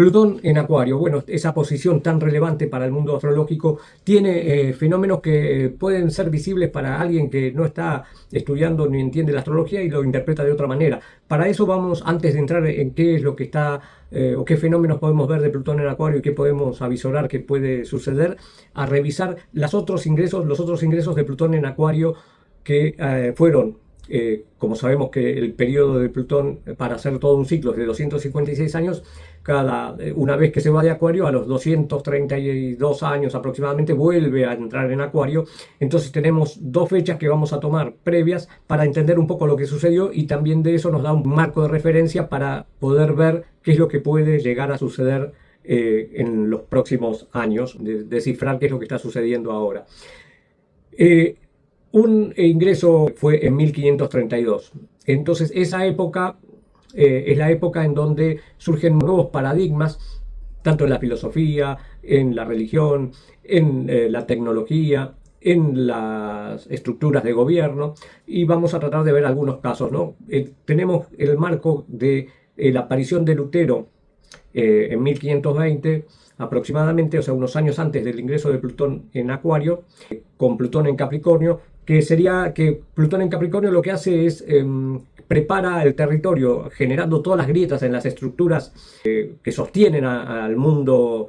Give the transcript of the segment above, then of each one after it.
Plutón en Acuario, bueno, esa posición tan relevante para el mundo astrológico tiene fenómenos que pueden ser visibles para alguien que no está estudiando ni entiende la astrología y lo interpreta de otra manera. Para eso vamos, antes de entrar en qué es lo que está o qué fenómenos podemos ver de Plutón en Acuario y qué podemos avisorar que puede suceder, a revisar los otros ingresos de Plutón en Acuario que fueron, como sabemos que el periodo de Plutón para hacer todo un ciclo es de 256 años, una vez que se va de Acuario, a los 232 años aproximadamente vuelve a entrar en Acuario. Entonces tenemos dos fechas que vamos a tomar previas para entender un poco lo que sucedió, y también de eso nos da un marco de referencia para poder ver qué es lo que puede llegar a suceder en los próximos años, descifrar qué es lo que está sucediendo ahora. Un ingreso fue en 1532. Entonces esa época es la época en donde surgen nuevos paradigmas, tanto en la filosofía, en la religión, en la tecnología, en las estructuras de gobierno, y vamos a tratar de ver algunos casos, ¿no? Tenemos el marco de la aparición de Lutero en 1520 aproximadamente, o sea, unos años antes del ingreso de Plutón en Acuario, con Plutón en Capricornio, que sería que Plutón en Capricornio lo que hace es prepara el territorio, generando todas las grietas en las estructuras que sostienen al mundo,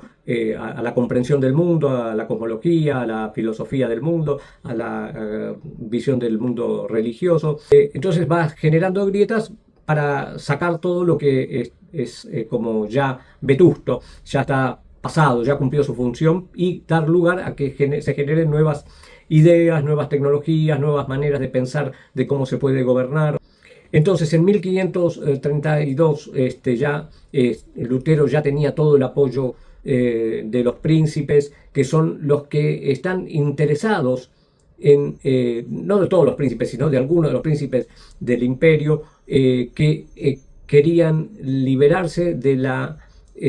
a la comprensión del mundo, a la cosmología, a la filosofía del mundo, a la visión del mundo religioso. Entonces va generando grietas para sacar todo lo que es como ya vetusto, ya está pasado, ya cumplió su función, y dar lugar a que se generen nuevas ideas, nuevas tecnologías, nuevas maneras de pensar de cómo se puede gobernar. Entonces en 1532 Lutero ya tenía todo el apoyo de los príncipes, que son los que están interesados en, no de todos los príncipes, sino de algunos de los príncipes del imperio, que querían liberarse de la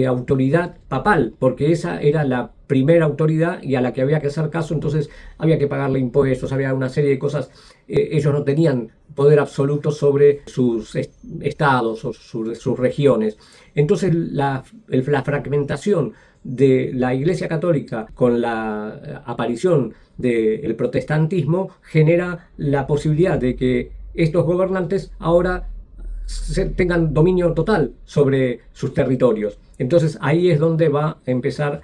autoridad papal, porque esa era la primera autoridad y a la que había que hacer caso. Entonces había que pagarle impuestos, había una serie de cosas. Ellos no tenían poder absoluto sobre sus estados o sus regiones. Entonces la fragmentación de la Iglesia Católica con la aparición del protestantismo genera la posibilidad de que estos gobernantes ahora tengan dominio total sobre sus territorios. Entonces ahí es donde va a empezar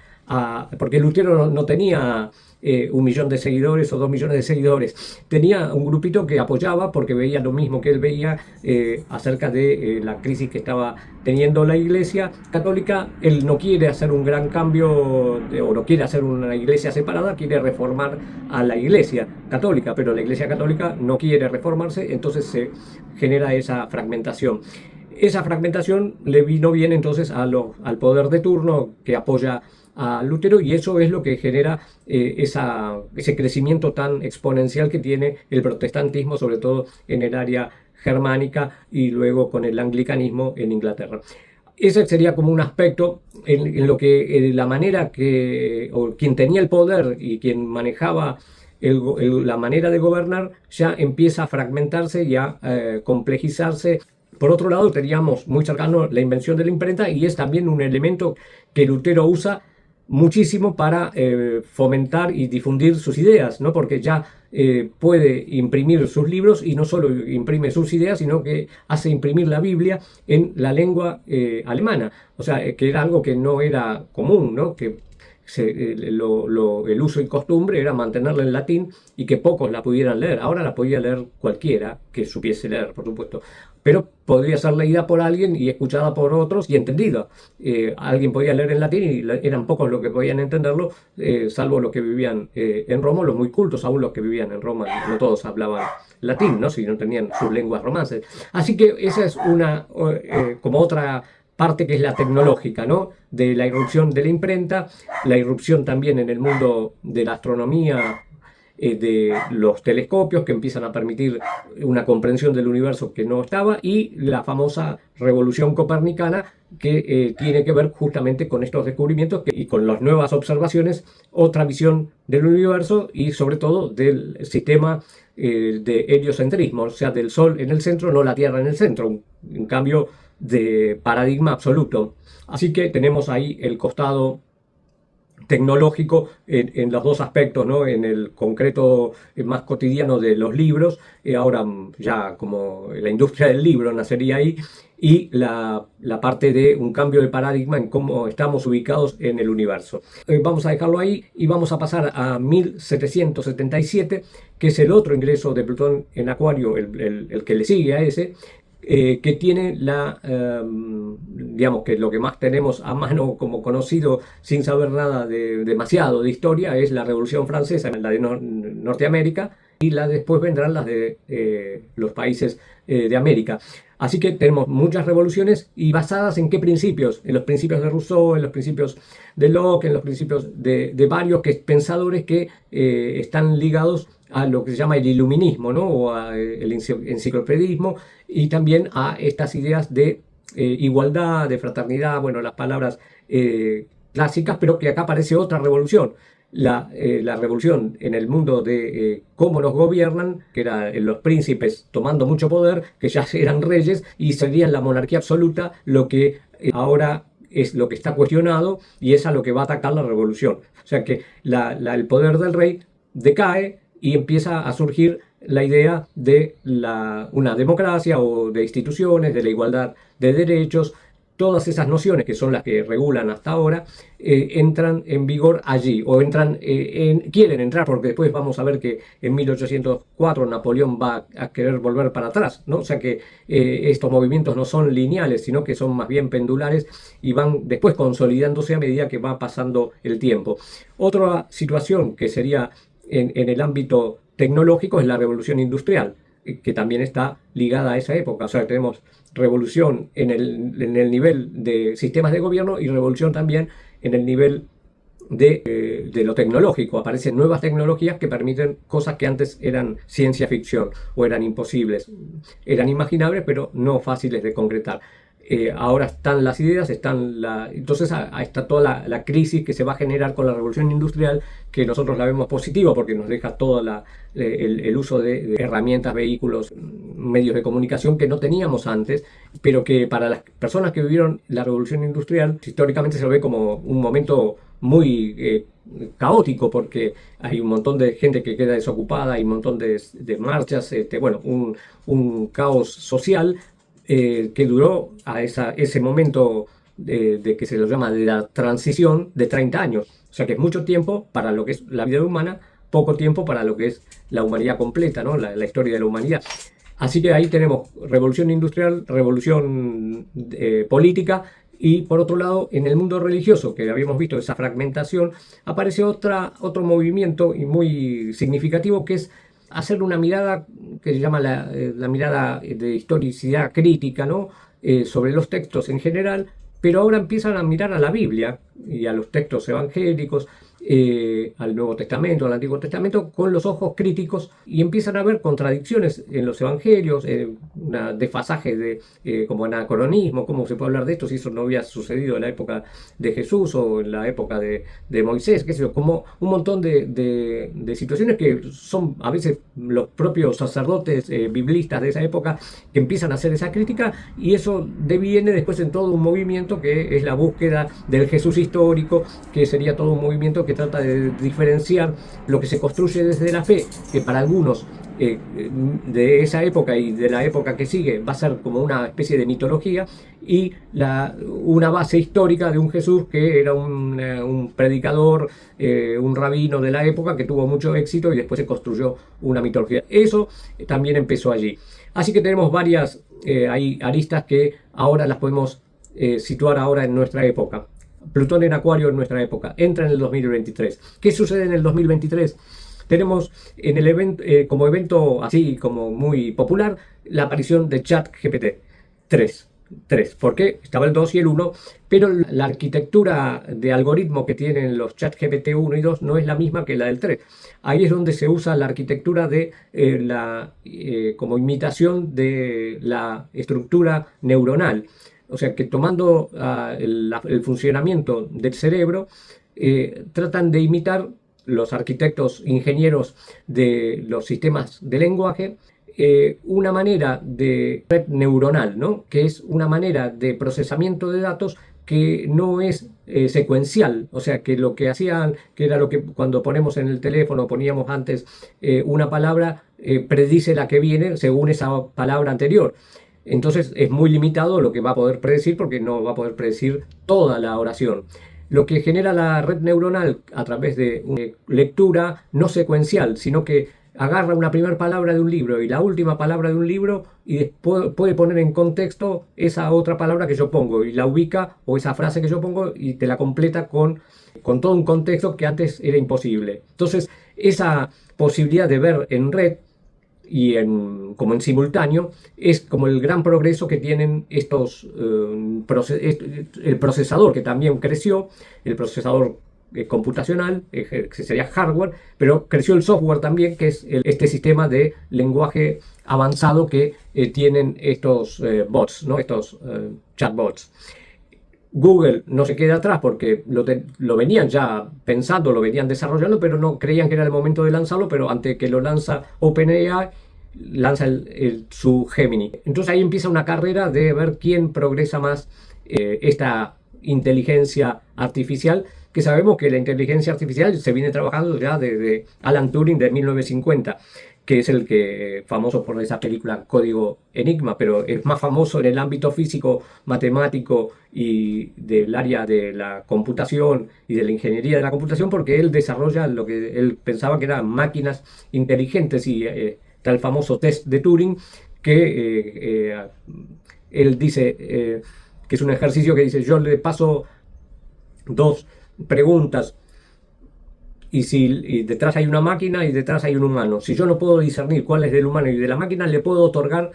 porque Lutero no tenía 1 millón de seguidores o 2 millones de seguidores, tenía un grupito que apoyaba porque veía lo mismo que él veía acerca de la crisis que estaba teniendo la Iglesia Católica. Él no quiere hacer un gran cambio o no quiere hacer una iglesia separada, quiere reformar a la Iglesia Católica, pero la Iglesia Católica no quiere reformarse, entonces se genera esa fragmentación. Esa fragmentación le vino bien entonces al poder de turno, que apoya a Lutero, y eso es lo que genera ese crecimiento tan exponencial que tiene el protestantismo, sobre todo en el área germánica y luego con el anglicanismo en Inglaterra. Ese sería como un aspecto en lo que la manera o quien tenía el poder y quien manejaba la manera de gobernar ya empieza a fragmentarse y a complejizarse. Por otro lado, teníamos muy cercano la invención de la imprenta, y es también un elemento que Lutero usa muchísimo para fomentar y difundir sus ideas, ¿no? Porque ya puede imprimir sus libros, y no solo imprime sus ideas, sino que hace imprimir la Biblia en la lengua alemana, o sea, que era algo que no era común, ¿no? Que el uso y costumbre era mantenerla en latín y que pocos la pudieran leer. Ahora la podía leer cualquiera que supiese leer, por supuesto, pero podría ser leída por alguien y escuchada por otros y entendida. Alguien podía leer en latín y eran pocos los que podían entenderlo, salvo los que vivían en Roma, los muy cultos, aún los que vivían en Roma, no todos hablaban latín, ¿no? Si no tenían sus lenguas romances. Así que esa es como otra parte, que es la tecnológica, ¿no? De la irrupción de la imprenta, la irrupción también en el mundo de la astronomía, de los telescopios que empiezan a permitir una comprensión del universo que no estaba, y la famosa revolución copernicana, que tiene que ver justamente con estos descubrimientos y con las nuevas observaciones, otra visión del universo y sobre todo del sistema de heliocentrismo, o sea, del Sol en el centro, no la Tierra en el centro. En cambio, de paradigma absoluto. Así que tenemos ahí el costado tecnológico en los dos aspectos, ¿no? En el concreto más cotidiano de los libros, ahora ya como la industria del libro nacería ahí, y la parte de un cambio de paradigma en cómo estamos ubicados en el universo. Vamos a dejarlo ahí y vamos a pasar a 1777, que es el otro ingreso de Plutón en Acuario, el que le sigue a ese, que tiene digamos que lo que más tenemos a mano como conocido sin saber nada demasiado de historia es la Revolución Francesa, la de Norteamérica, y después vendrán las de los países de América. Así que tenemos muchas revoluciones y basadas en qué principios, en los principios de Rousseau, en los principios de Locke, en los principios de varios pensadores que están ligados a lo que se llama el iluminismo, ¿no? O el enciclopedismo, y también a estas ideas de igualdad, de fraternidad, bueno, las palabras clásicas, pero que acá aparece otra revolución. La revolución en el mundo de cómo nos gobiernan, que eran los príncipes tomando mucho poder, que ya eran reyes y serían la monarquía absoluta, lo que ahora es lo que está cuestionado y es a lo que va a atacar la revolución. O sea que el poder del rey decae y empieza a surgir la idea de una democracia o de instituciones, de la igualdad de derechos. Todas esas nociones, que son las que regulan hasta ahora, entran en vigor allí, o quieren entrar, porque después vamos a ver que en 1804 Napoleón va a querer volver para atrás, ¿no? O sea que estos movimientos no son lineales, sino que son más bien pendulares y van después consolidándose a medida que va pasando el tiempo. Otra situación que sería en el ámbito tecnológico es la revolución industrial, que también está ligada a esa época. O sea, tenemos revolución en el nivel de sistemas de gobierno y revolución también en el nivel de lo tecnológico. Aparecen nuevas tecnologías que permiten cosas que antes eran ciencia ficción o eran imposibles. Eran imaginables, pero no fáciles de concretar. Ahora están las ideas, entonces está toda la crisis que se va a generar con la revolución industrial, que nosotros la vemos positiva porque nos deja todo el uso de herramientas, vehículos, medios de comunicación que no teníamos antes, pero que para las personas que vivieron la revolución industrial históricamente se lo ve como un momento muy caótico, porque hay un montón de gente que queda desocupada, hay un montón de marchas, bueno, un caos social que duró a ese momento de que se lo llama de la transición de 30 años. O sea que es mucho tiempo para lo que es la vida humana, poco tiempo para lo que es la humanidad completa, ¿no? La historia de la humanidad. Así que ahí tenemos revolución industrial, revolución política, y por otro lado, en el mundo religioso, que habíamos visto esa fragmentación, aparece otro movimiento y muy significativo, que es hacer una mirada que se llama la mirada de historicidad crítica, ¿no? Sobre los textos en general, pero ahora empiezan a mirar a la Biblia y a los textos evangélicos, al Nuevo Testamento, al Antiguo Testamento, con los ojos críticos, y empiezan a ver contradicciones en los evangelios, un desfasaje como anacronismo. ¿Cómo se puede hablar de esto si eso no había sucedido en la época de Jesús o en la época de Moisés? ¿Qué sé yo? Como un montón de situaciones que son a veces los propios sacerdotes biblistas de esa época que empiezan a hacer esa crítica, y eso deviene después en todo un movimiento que es la búsqueda del Jesús histórico, que sería todo un movimiento que trata de diferenciar lo que se construye desde la fe, que para algunos de esa época y de la época que sigue va a ser como una especie de mitología, y una base histórica de un Jesús que era un predicador, un rabino de la época que tuvo mucho éxito, y después se construyó una mitología. Eso también empezó allí. Así que tenemos varias hay aristas que ahora las podemos situar ahora en nuestra época. Plutón en Acuario en nuestra época, entra en el 2023. ¿Qué sucede en el 2023? Tenemos en el evento, como evento así como muy popular, la aparición de ChatGPT 3. ¿Por qué? Estaba el 2 y el 1, pero la arquitectura de algoritmo que tienen los ChatGPT 1 y 2 no es la misma que la del 3. Ahí es donde se usa la arquitectura de como imitación de la estructura neuronal. O sea que tomando el funcionamiento del cerebro, tratan de imitar, los arquitectos, ingenieros de los sistemas de lenguaje, tratan de imitar una manera de red neuronal, ¿no? Que es una manera de procesamiento de datos que no es secuencial, o sea que lo que hacían, que era lo que cuando ponemos en el teléfono, poníamos antes una palabra, predice la que viene según esa palabra anterior. Entonces es muy limitado lo que va a poder predecir porque no va a poder predecir toda la oración. Lo que genera la red neuronal a través de una lectura no secuencial, sino que agarra una primera palabra de un libro y la última palabra de un libro y después puede poner en contexto esa otra palabra que yo pongo y la ubica, o esa frase que yo pongo, y te la completa con todo un contexto que antes era imposible. Entonces, esa posibilidad de ver en red y como en simultáneo es como el gran progreso que tienen el procesador, que también creció, el procesador computacional, que sería hardware, pero creció el software también, que es este sistema de lenguaje avanzado que tienen estos bots, ¿no? Estos chatbots. Google no se queda atrás porque lo venían ya pensando, lo venían desarrollando, pero no creían que era el momento de lanzarlo, pero antes que lo lanza OpenAI, lanza su Gemini. Entonces ahí empieza una carrera de ver quién progresa más esta inteligencia artificial, que sabemos que la inteligencia artificial se viene trabajando ya desde Alan Turing de 1950, que es el que famoso por esa película Código Enigma, pero es más famoso en el ámbito físico, matemático y del área de la computación y de la ingeniería de la computación, porque él desarrolla lo que él pensaba que eran máquinas inteligentes, y está el famoso test de Turing, que él dice que es un ejercicio que dice: yo le paso dos preguntas y detrás hay una máquina y detrás hay un humano. Si yo no puedo discernir cuál es del humano y de la máquina, le puedo otorgar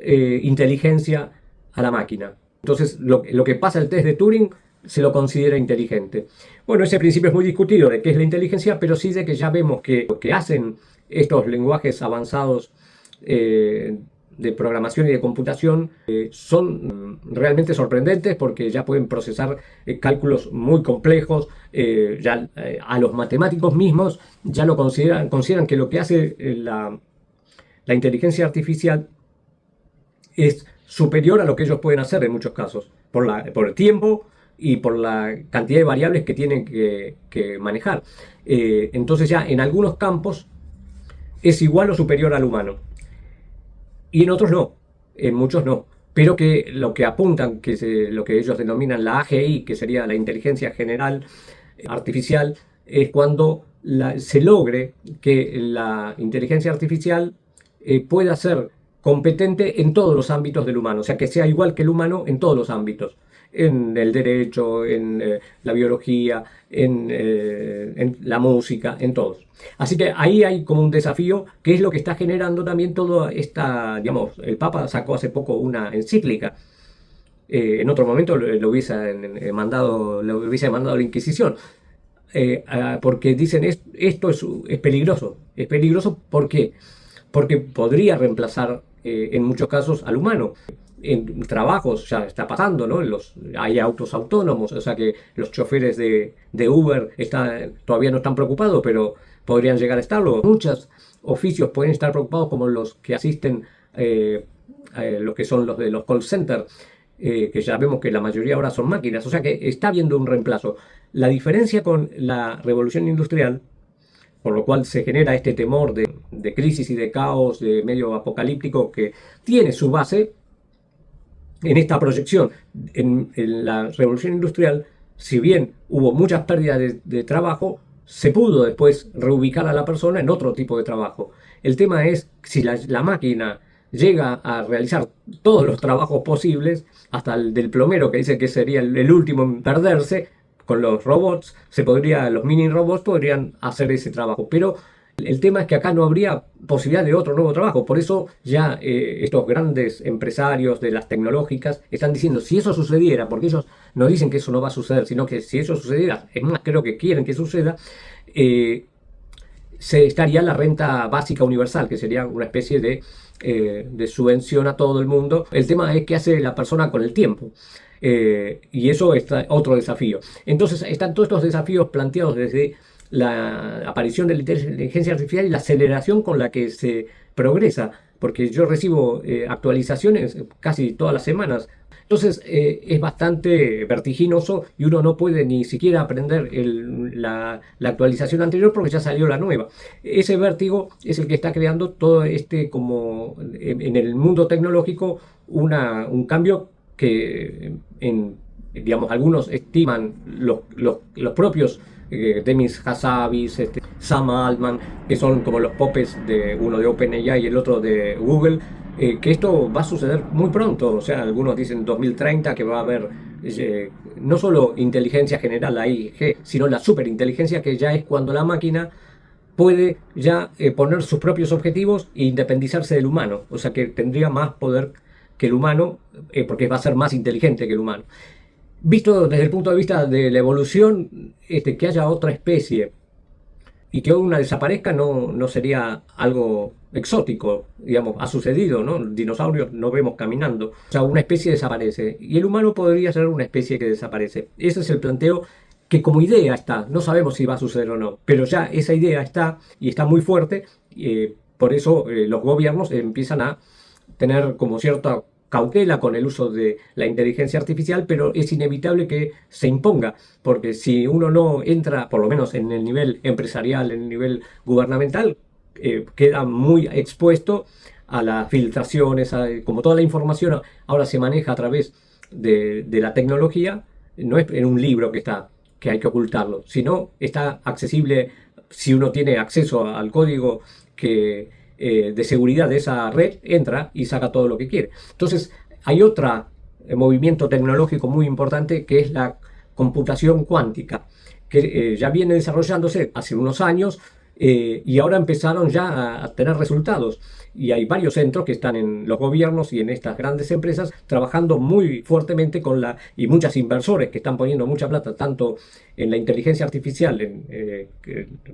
inteligencia a la máquina. Entonces lo que pasa el test de Turing se lo considera inteligente. Bueno, ese principio es muy discutido de qué es la inteligencia, pero sí de que ya vemos que lo que hacen estos lenguajes avanzados de programación y de computación son realmente sorprendentes, porque ya pueden procesar cálculos muy complejos. A los matemáticos mismos ya lo consideran que lo que hace la inteligencia artificial es superior a lo que ellos pueden hacer en muchos casos, por el tiempo y por la cantidad de variables que tienen que manejar. Entonces ya en algunos campos es igual o superior al humano, y en otros no, en muchos no. Pero que lo que apuntan, lo que ellos denominan la AGI, que sería la inteligencia general artificial, es cuando se logre que la inteligencia artificial pueda ser competente en todos los ámbitos del humano, o sea, que sea igual que el humano en todos los ámbitos, en el derecho, en la biología, en la música, en todos. Así que ahí hay como un desafío, que es lo que está generando también toda esta, digamos, el Papa sacó hace poco una encíclica. En otro momento lo hubiese mandado la Inquisición, porque dicen esto es peligroso. Es peligroso, ¿por qué? Porque podría reemplazar en muchos casos al humano. En trabajos ya está pasando, ¿no? Hay autos autónomos, o sea que los choferes de Uber todavía no están preocupados, pero podrían llegar a estarlo. Muchos oficios pueden estar preocupados, como los que asisten, los que son los de los call centers, que ya vemos que la mayoría ahora son máquinas, o sea que está habiendo un reemplazo. La diferencia con la revolución industrial, por lo cual se genera este temor de crisis y de caos, de medio apocalíptico, que tiene su base en esta proyección. En la revolución industrial, si bien hubo muchas pérdidas de trabajo, se pudo después reubicar a la persona en otro tipo de trabajo. El tema es si la máquina llega a realizar todos los trabajos posibles, hasta el del plomero, que dice que sería el último en perderse. Con los robots los mini robots podrían hacer ese trabajo, pero el tema es que acá no habría posibilidad de otro nuevo trabajo. Por eso ya estos grandes empresarios de las tecnológicas están diciendo: si eso sucediera, porque ellos no dicen que eso no va a suceder, sino que si eso sucediera, es más, creo que quieren que suceda, se estaría la renta básica universal, que sería una especie de subvención a todo el mundo. El tema es qué hace la persona con el tiempo. Y eso es otro desafío. Entonces están todos estos desafíos planteados desde la aparición de la inteligencia artificial y la aceleración con la que se progresa. porque yo recibo actualizaciones casi todas las semanas. Entonces es bastante vertiginoso y uno no puede ni siquiera aprender la actualización anterior porque ya salió la nueva. Ese vértigo es el que está creando todo como en el mundo tecnológico, un cambio que digamos, algunos estiman, los propios Demis Hassabis, Sam Altman, que son como los popes de uno de OpenAI y el otro de Google, que esto va a suceder muy pronto. O sea, algunos dicen 2030 que va a haber no solo inteligencia general, la IG, sino la superinteligencia, que ya es cuando la máquina puede ya poner sus propios objetivos e independizarse del humano. O sea, que tendría más poder que el humano, porque va a ser más inteligente que el humano. Visto desde el punto de vista de la evolución, que haya otra especie y que una desaparezca no sería algo exótico, digamos, ha sucedido, ¿no? Dinosaurios no vemos caminando, o sea, una especie desaparece y el humano podría ser una especie que desaparece. Ese es el planteo que como idea está, no sabemos si va a suceder o no, pero ya esa idea está y está muy fuerte, por eso los gobiernos empiezan a tener como cierta cautela con el uso de la inteligencia artificial, pero es inevitable que se imponga, porque si uno no entra, por lo menos en el nivel empresarial, en el nivel gubernamental, queda muy expuesto a las filtraciones, como toda la información ahora se maneja a través de la tecnología, no es en un libro que hay que ocultarlo, sino está accesible si uno tiene acceso al código de seguridad de esa red, entra y saca todo lo que quiere. Entonces, hay otro movimiento tecnológico muy importante que es la computación cuántica, que ya viene desarrollándose hace unos años y ahora empezaron ya a tener resultados. Y hay varios centros que están en los gobiernos y en estas grandes empresas trabajando muy fuertemente y muchos inversores que están poniendo mucha plata tanto en la inteligencia artificial,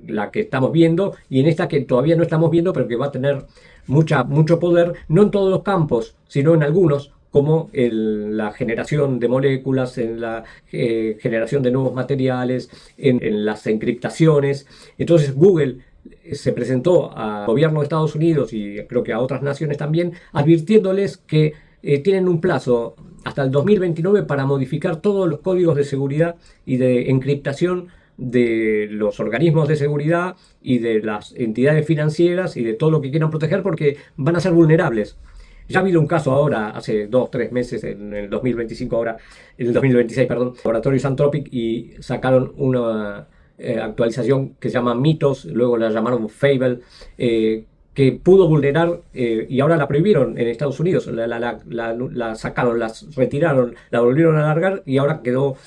la que estamos viendo, y en esta que todavía no estamos viendo, pero que va a tener mucho poder, no en todos los campos, sino en algunos, como la generación de moléculas, en la generación de nuevos materiales, en las encriptaciones. Entonces Google se presentó al gobierno de Estados Unidos y creo que a otras naciones también, advirtiéndoles que tienen un plazo hasta el 2029 para modificar todos los códigos de seguridad y de encriptación de los organismos de seguridad y de las entidades financieras y de todo lo que quieran proteger, porque van a ser vulnerables. Ya ha habido un caso ahora, hace 2-3 meses, en el 2025, ahora, en el 2026, perdón, Laboratorios Anthropic, y sacaron una actualización que se llama Mythos, luego la llamaron Fable, que pudo vulnerar, y ahora la prohibieron en Estados Unidos, la sacaron, la retiraron, la volvieron a alargar y ahora quedó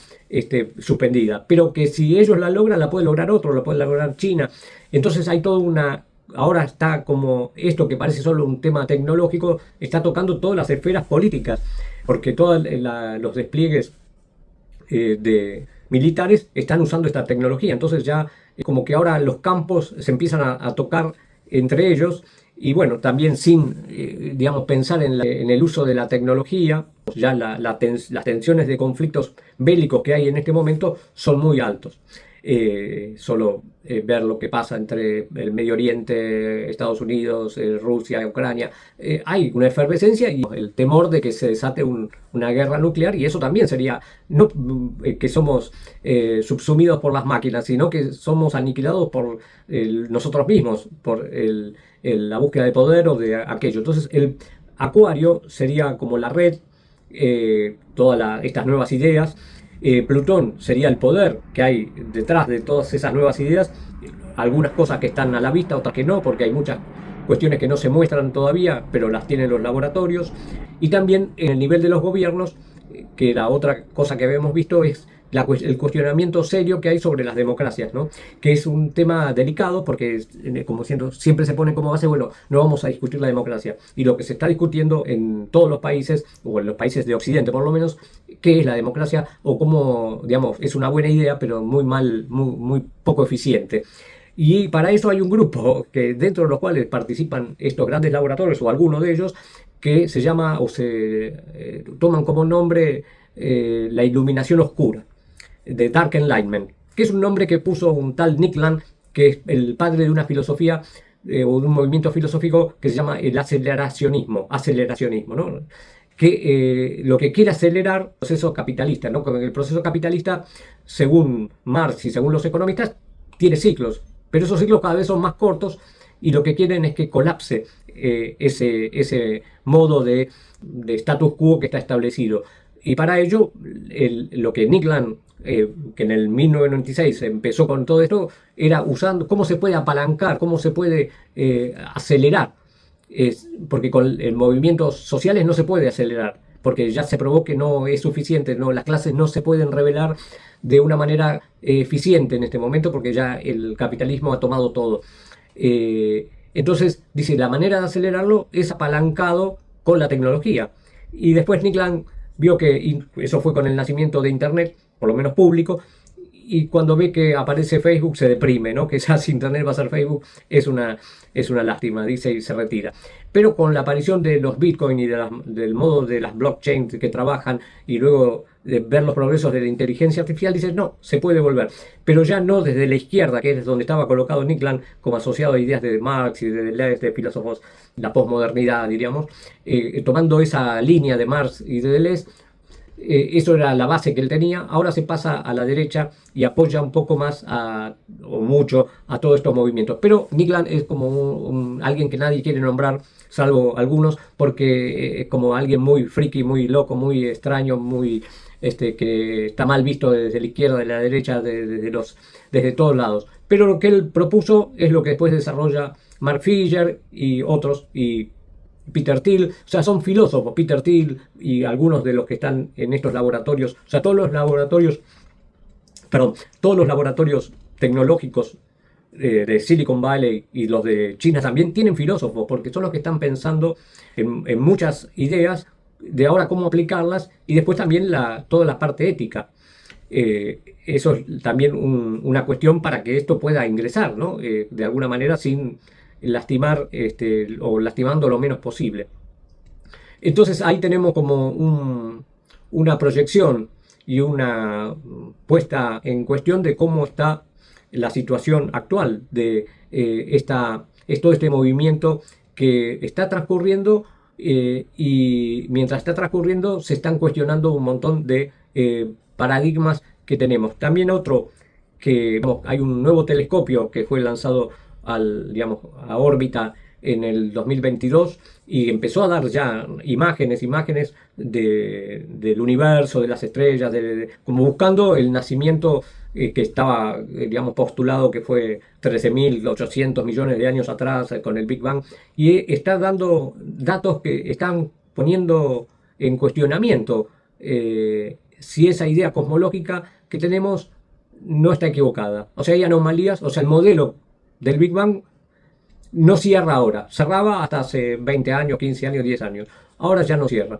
suspendida. Pero que si ellos la logran, la puede lograr otro, la puede lograr China. Entonces hay toda una... Ahora está como esto que parece solo un tema tecnológico, está tocando todas las esferas políticas, porque todos los despliegues de militares están usando esta tecnología. Entonces ya como que ahora los campos se empiezan a tocar entre ellos, y bueno, también sin, digamos, pensar en el uso de la tecnología, ya las tensiones de conflictos bélicos que hay en este momento son muy altos. Solo ver lo que pasa entre el Medio Oriente, Estados Unidos, Rusia, Ucrania, hay una efervescencia y el temor de que se desate una guerra nuclear, y eso también sería no que somos subsumidos por las máquinas, sino que somos aniquilados por nosotros mismos, por la búsqueda de poder o de aquello. Entonces el Acuario sería como la red, todas estas nuevas ideas. Plutón sería el poder que hay detrás de todas esas nuevas ideas, algunas cosas que están a la vista, otras que no, porque hay muchas cuestiones que no se muestran todavía, pero las tienen los laboratorios. Y también en el nivel de los gobiernos, que la otra cosa que habíamos visto es el cuestionamiento serio que hay sobre las democracias, ¿no? Que es un tema delicado porque, como siempre se pone como base, bueno, no vamos a discutir la democracia. Y lo que se está discutiendo en todos los países, o en los países de Occidente por lo menos, qué es la democracia o cómo, digamos, es una buena idea, pero muy mal, muy poco eficiente. Y para eso hay un grupo dentro de los cuales participan estos grandes laboratorios, o algunos de ellos, que se llama, o se toman como nombre, la iluminación oscura, de Dark Enlightenment, que es un nombre que puso un tal Nick Land, que es el padre de una filosofía o de un movimiento filosófico que se llama el aceleracionismo, ¿no? Que lo que quiere acelerar el proceso capitalista, ¿no? El proceso capitalista, según Marx y según los economistas, tiene ciclos, pero esos ciclos cada vez son más cortos y lo que quieren es que colapse ese modo de status quo que está establecido. Y para ello, lo que Nick Land, que en el 1996 empezó con todo esto, era usando cómo se puede apalancar, cómo se puede acelerar. Porque con movimientos sociales no se puede acelerar, porque ya se probó que no es suficiente, ¿no? Las clases no se pueden revelar de una manera eficiente en este momento, porque ya el capitalismo ha tomado todo. Entonces, dice, la manera de acelerarlo es apalancado con la tecnología. Y después Nick Land vio que eso fue con el nacimiento de Internet, por lo menos público, y cuando ve que aparece Facebook se deprime, ¿no? Que ya si Internet va a ser Facebook es una lástima, dice, y se retira. Pero con la aparición de los Bitcoin y del modo de las blockchains que trabajan y luego de ver los progresos de la inteligencia artificial, dice, no, se puede volver. Pero ya no desde la izquierda, que es donde estaba colocado Nick Land, como asociado a ideas de Marx y de Deleuze, de filósofos, la posmodernidad, diríamos, tomando esa línea de Marx y de Deleuze. Eso era la base que él tenía. Ahora se pasa a la derecha y apoya un poco más o mucho a todos estos movimientos. Pero Nick Land es como alguien que nadie quiere nombrar, salvo algunos, porque es como alguien muy friki, muy loco, muy extraño, muy que está mal visto desde la izquierda, de la derecha, desde todos lados. Pero lo que él propuso es lo que después desarrolla Mark Fisher y otros, y Peter Thiel, o sea, son filósofos, Peter Thiel y algunos de los que están en estos laboratorios, o sea, todos los laboratorios tecnológicos de Silicon Valley y los de China también tienen filósofos, porque son los que están pensando en muchas ideas de ahora cómo aplicarlas y después también toda la parte ética. Eso es también una cuestión para que esto pueda ingresar, ¿no? De alguna manera sin lastimar o lastimando lo menos posible. Entonces ahí tenemos como una proyección y una puesta en cuestión de cómo está la situación actual de todo este movimiento que está transcurriendo, y mientras está transcurriendo se están cuestionando un montón de paradigmas que tenemos. También hay un nuevo telescopio que fue lanzado a órbita en el 2022 y empezó a dar ya imágenes del universo, de las estrellas, como buscando el nacimiento que estaba, postulado que fue 13.800 millones de años atrás con el Big Bang, y está dando datos que están poniendo en cuestionamiento si esa idea cosmológica que tenemos no está equivocada. O sea, hay anomalías, o sea, el modelo del Big Bang no cierra ahora. Cerraba hasta hace 20 años, 15 años, 10 años. Ahora ya no cierra.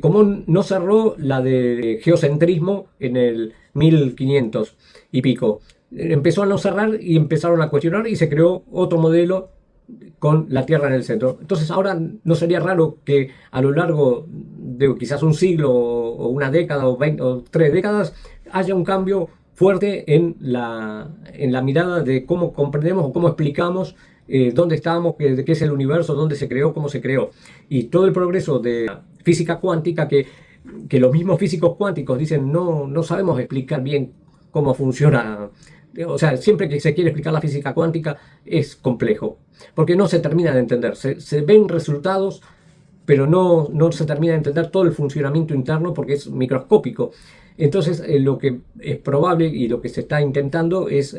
Como no cerró la de geocentrismo en el 1500 y pico. Empezó a no cerrar y empezaron a cuestionar y se creó otro modelo con la Tierra en el centro. Entonces ahora no sería raro que a lo largo de quizás un siglo o una década o 20 o 3 décadas haya un cambio fuerte en la mirada de cómo comprendemos o cómo explicamos dónde estamos, qué es el universo, dónde se creó, cómo se creó. Y todo el progreso de física cuántica que los mismos físicos cuánticos dicen no sabemos explicar bien cómo funciona. O sea, siempre que se quiere explicar la física cuántica es complejo, porque no se termina de entender. Se ven resultados, pero no se termina de entender todo el funcionamiento interno porque es microscópico. Entonces, lo que es probable y lo que se está intentando es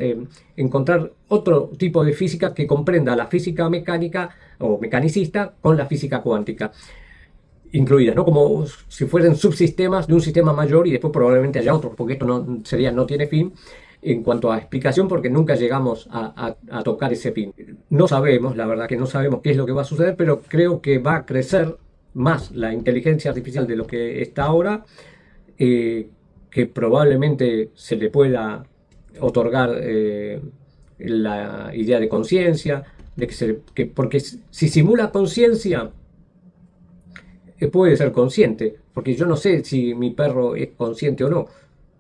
encontrar otro tipo de física que comprenda la física mecánica o mecanicista con la física cuántica incluidas, ¿no? Como si fueran subsistemas de un sistema mayor y después probablemente haya otros, porque esto no tiene fin en cuanto a explicación, porque nunca llegamos a tocar ese fin. No sabemos, la verdad que no sabemos qué es lo que va a suceder, pero creo que va a crecer más la inteligencia artificial de lo que está ahora, que probablemente se le pueda otorgar la idea de conciencia, porque si simula conciencia, puede ser consciente, porque yo no sé si mi perro es consciente o no.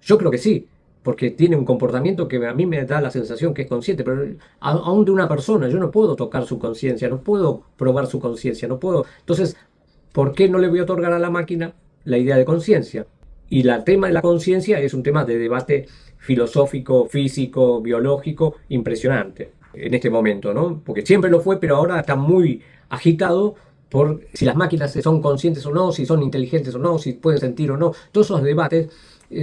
Yo creo que sí, porque tiene un comportamiento que a mí me da la sensación que es consciente, pero aún de una persona, yo no puedo tocar su conciencia, no puedo probar su conciencia, no puedo. Entonces, ¿por qué no le voy a otorgar a la máquina la idea de conciencia? Y el tema de la conciencia es un tema de debate filosófico, físico, biológico, impresionante en este momento, ¿no? Porque siempre lo fue, pero ahora está muy agitado por si las máquinas son conscientes o no, si son inteligentes o no, si pueden sentir o no. Todos esos debates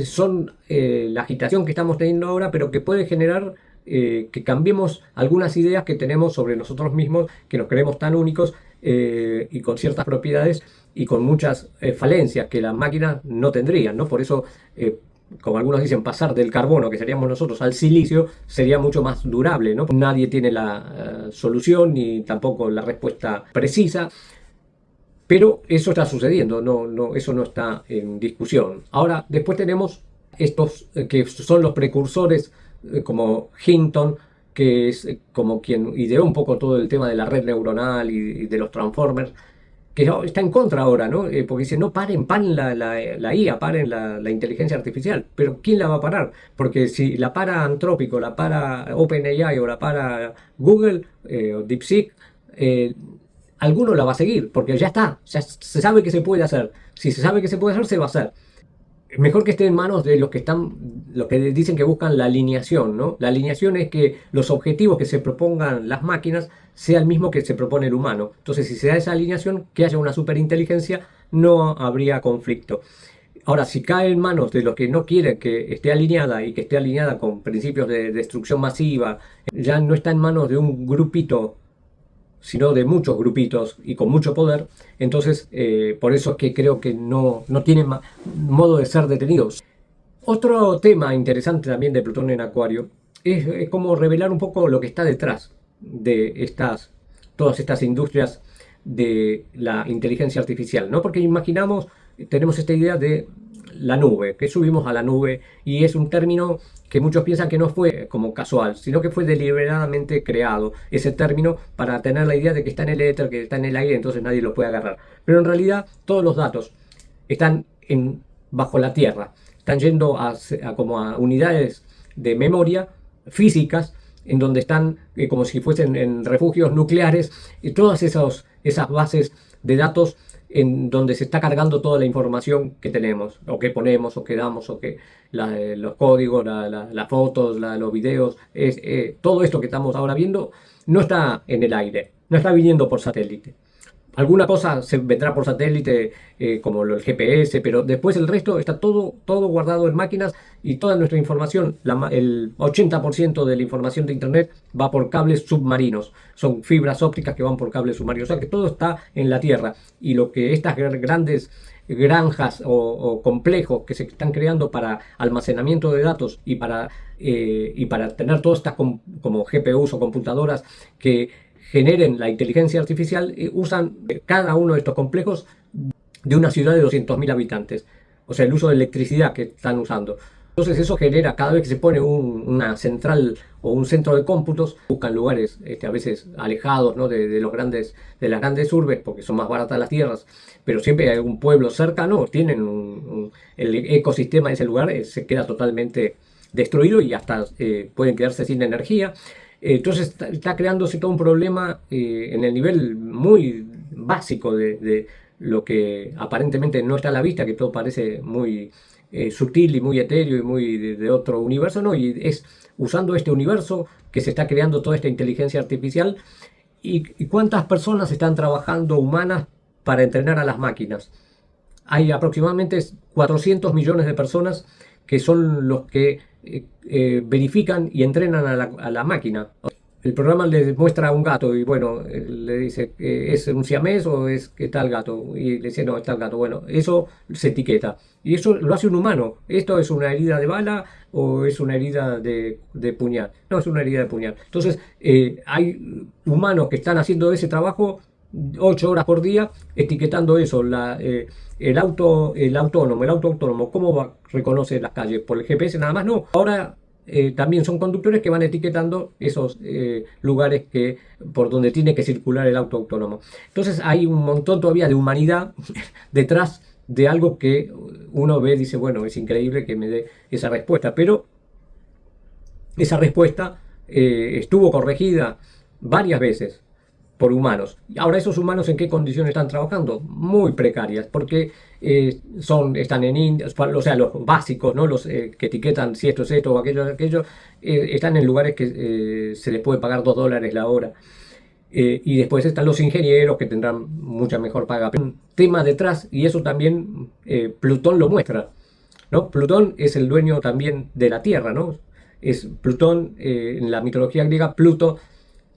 son la agitación que estamos teniendo ahora, pero que puede generar que cambiemos algunas ideas que tenemos sobre nosotros mismos, que nos creemos tan únicos y con ciertas propiedades y con muchas falencias que las máquinas no tendrían, ¿no? Por eso, como algunos dicen, pasar del carbono, que seríamos nosotros, al silicio sería mucho más durable, ¿no? Nadie tiene la solución ni tampoco la respuesta precisa. Pero eso está sucediendo, eso no está en discusión. Ahora, después tenemos estos que son los precursores, como Hinton, que es como quien ideó un poco todo el tema de la red neuronal y de los transformers, que está en contra ahora, ¿no? Porque dice, no paren la IA, paren la inteligencia artificial. Pero ¿quién la va a parar? Porque si la para Anthropic, o la para OpenAI, o la para Google, o DeepSeek, alguno la va a seguir, porque ya está, ya se sabe que se puede hacer. Si se sabe que se puede hacer, se va a hacer. Mejor que esté en manos de los que dicen que buscan la alineación, ¿no? La alineación es que los objetivos que se propongan las máquinas sea el mismo que se propone el humano. Entonces, si se da esa alineación, que haya una superinteligencia, no habría conflicto. Ahora, si cae en manos de los que no quieren que esté alineada y que esté alineada con principios de destrucción masiva, ya no está en manos de un grupito, sino de muchos grupitos y con mucho poder. Entonces, por eso es que creo que no tienen modo de ser detenidos. Otro tema interesante también de Plutón en Acuario es como revelar un poco lo que está detrás de todas estas industrias de la inteligencia artificial, ¿no? Porque imaginamos, tenemos esta idea de la nube, que subimos a la nube, y es un término que muchos piensan que no fue como casual, sino que fue deliberadamente creado ese término para tener la idea de que está en el éter, que está en el aire, entonces nadie lo puede agarrar. Pero en realidad todos los datos están bajo la tierra, están yendo como a unidades de memoria físicas, en donde están como si fuesen en refugios nucleares, y todas esas bases de datos en donde se está cargando toda la información que tenemos, o que ponemos, o que damos, o que los códigos, las fotos, los videos, todo esto que estamos ahora viendo no está en el aire, no está viniendo por satélite. Alguna cosa se vendrá por satélite, como el GPS, pero después el resto está todo guardado en máquinas, y toda nuestra información, el 80% de la información de Internet va por cables submarinos. Son fibras ópticas que van por cables submarinos. O sea que todo está en la Tierra. Y lo que estas grandes granjas o complejos que se están creando para almacenamiento de datos y para tener todas estas como GPUs o computadoras que generen la inteligencia artificial, usan cada uno de estos complejos de una ciudad de 200.000 habitantes. O sea, el uso de electricidad que están usando. Entonces eso genera, cada vez que se pone una central o un centro de cómputos, buscan lugares a veces alejados, ¿no? de las grandes urbes, porque son más baratas las tierras, pero siempre hay algún pueblo cercano, tienen el ecosistema de ese lugar se queda totalmente destruido, y hasta pueden quedarse sin energía. Entonces está creándose todo un problema en el nivel muy básico de lo que aparentemente no está a la vista, que todo parece muy sutil y muy etéreo y muy de otro universo, ¿no? Y es usando este universo que se está creando toda esta inteligencia artificial. ¿Y cuántas personas están trabajando humanas para entrenar a las máquinas? Hay aproximadamente 400 millones de personas que son los que verifican y entrenan a la máquina. El programa le muestra a un gato y bueno, le dice, ¿es un siamés o es que está el gato? Y le dice, no, está el gato. Bueno, eso se etiqueta. Y eso lo hace un humano. ¿Esto es una herida de bala o es una herida de puñal? No, es una herida de puñal. Entonces, hay humanos que están haciendo ese trabajo 8 horas por día, etiquetando eso. El auto autónomo, ¿cómo reconoce las calles? ¿Por el GPS nada más? No. Ahora también son conductores que van etiquetando esos lugares por donde tiene que circular el auto autónomo. Entonces hay un montón todavía de humanidad detrás de algo que uno ve y dice, bueno, es increíble que me dé esa respuesta, pero esa respuesta estuvo corregida varias veces por humanos. Ahora, ¿esos humanos en qué condiciones están trabajando? Muy precarias, porque están en India, o sea, los básicos, ¿no? Los que etiquetan si esto es esto o aquello, están en lugares que se les puede pagar $2 la hora. Y después están los ingenieros que tendrán mucha mejor paga. Pero un tema detrás, y eso también Plutón lo muestra, ¿no? Plutón es el dueño también de la Tierra, ¿no? Es Plutón, en la mitología griega, Pluto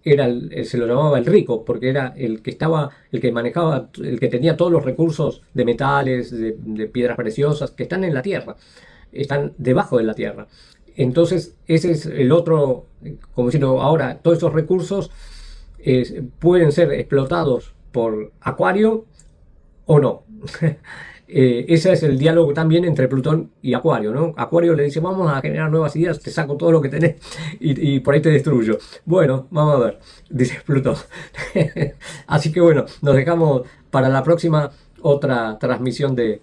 era se lo llamaba el rico, porque era el que estaba, el que manejaba, el que tenía todos los recursos de metales, de piedras preciosas, que están en la Tierra, están debajo de la Tierra. Entonces, ese es el otro, como diciendo, ahora, todos esos recursos pueden ser explotados por Acuario o no. Ese es el diálogo también entre Plutón y Acuario, ¿no? Acuario le dice, vamos a generar nuevas ideas, te saco todo lo que tenés y por ahí te destruyo. Bueno, vamos a ver, dice Plutón. Así que bueno, nos dejamos para la próxima otra transmisión de